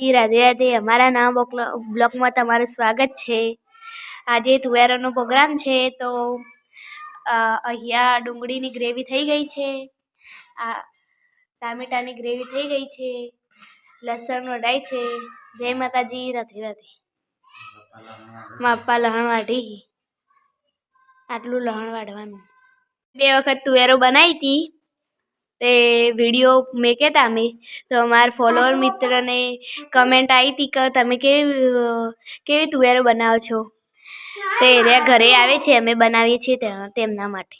રાધે રાધે, અમારા નવા બ્લોગમાં તમારું સ્વાગત છે। આજે તુવેરનો પ્રોગ્રામ છે તો અહીંયા ડુંગળીની ગ્રેવી થઈ ગઈ છે, આ ટામેટાની ગ્રેવી થઈ ગઈ છે, લસણ વઢાય છે। જય માતાજી, રાધે રાધે। માપા લહણ વાઢી, આટલું લહણ વાઢવાનું। 2 વખત તુવેરો બનાવી હતી તે વિડીયો મેકે તમે તો અમારા ફોલોઅર મિત્રને કમેન્ટ આવી હતી કે તમે કેવી તુવેરો બનાવો છો, તો એ ઘરે આવે છે, અમે બનાવીએ છીએ તેમના માટે,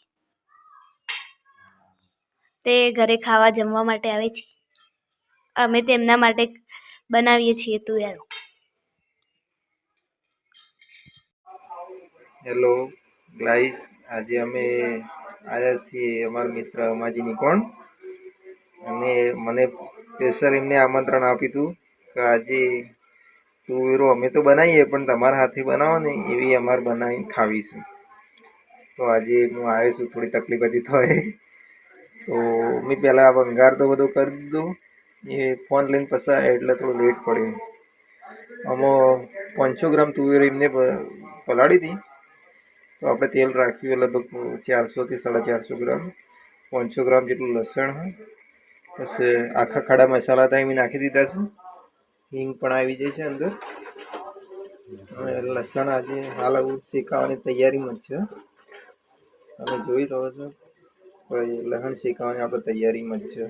તે ઘરે ખાવા જમવા માટે આવે છે, અમે તેમના માટે બનાવીએ છીએ તુવેરો। હેલો ગાઈસ, આજે અમે આવ્યા છીએ અમારા મિત્ર અમાજી નિકોણ, અને મને સ્પેશિયલ એમને આમંત્રણ આપ્યું હતું કે આજે તુવેરો અમે તો બનાવીએ પણ તમારા હાથે બનાવો ને એવી અમારે બનાવીને ખાવી છે। તો આજે હું આવ્યો છું, થોડી તકલીફ હતી તો મેં પહેલાં વંગાર તો બધો કરી દીધો, એ ફોન લઈને પછી એટલે થોડું લેટ પડ્યું। આમાં 500 ગ્રામ તુવેર એમને પલાળી હતી, તો આપણે તેલ રાખ્યું લગભગ 400 થી 450 ગ્રામ, 500 ગ્રામ જેટલું લસણ, પછી આખા ખડા મસાલા હતા એમ નાખી દીધા છે, હિંગ પણ આવી જાય છે અંદર। લસણ આજે હાલ આવું શેકાવાની તૈયારીમાં જ છે, તમે જોઈ રહ્યો છો લસણ શેકાવાની આપણે તૈયારીમાં જ છે।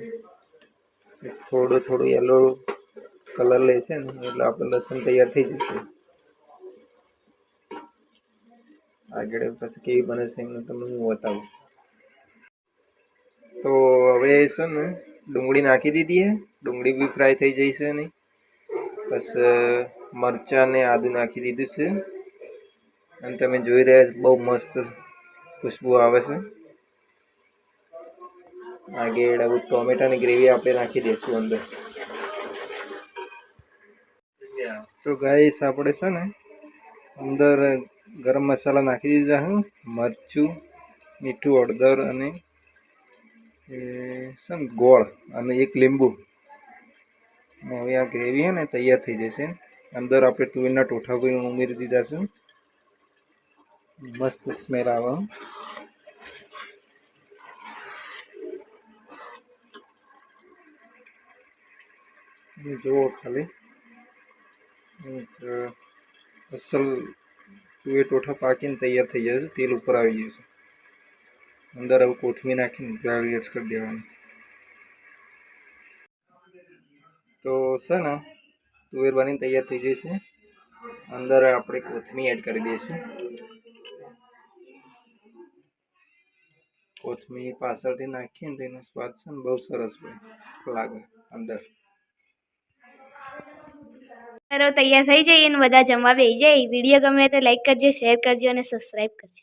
થોડું યલો કલર લેશે ને એટલે આપણે લસણ તૈયાર થઈ જશે। આગળ પછી કેવી બને છે એમને તમને હું બતાવું। તો હવે છે ને ડુંગળી નાખી દીધી છે, ડુંગળી બી ફ્રાય થઈ જાય છે ને પછી મરચાં ને આદુ નાખી દીધું છે, અને તમે જોઈ રહ્યા બહુ મસ્ત ખુશ્બુ આવે છે। આગળ આવું ટોમેટાની ગ્રેવી આપણે નાખી દઈશું અંદર। તો ગાઈસ આપણે છે ને અંદર ગરમ મસાલા નાખી દીધા છે, મરચું, મીઠું, હળદર અને છે ને ગોળ અને 1 લીંબુ, હવે આ ગ્રેવી છે ને તૈયાર થઈ જશે। અંદર આપણે તુવેરના ટોઠા પણ ઉમેરી દીધા છે, મસ્ત સ્મેલ આવે। જુઓ ખાલી અસલ તુવેર ટોઠા પાકીને તૈયાર થઈ જશે, તેલ ઉપર આવી જશે, અંદર આવું કોથમીર નાખીને ડ્રાય રોસ્ટ કરી દેવાનું। તો છે ને તુવેર બનીને તૈયાર થઈ જશે, અંદર આપણે કોથમીર એડ કરી દઈશું। કોથમીર પાછળથી નાખીએ ને તો એનો સ્વાદ છે ને બહુ સરસ લાગે અંદર। તૈયાર થઈ જાય અને બધા જમવા બેસી જાય। વિડીયો ગમે તો લાઈક કરજો, શેર કરજો અને સબસ્ક્રાઈબ કરજો।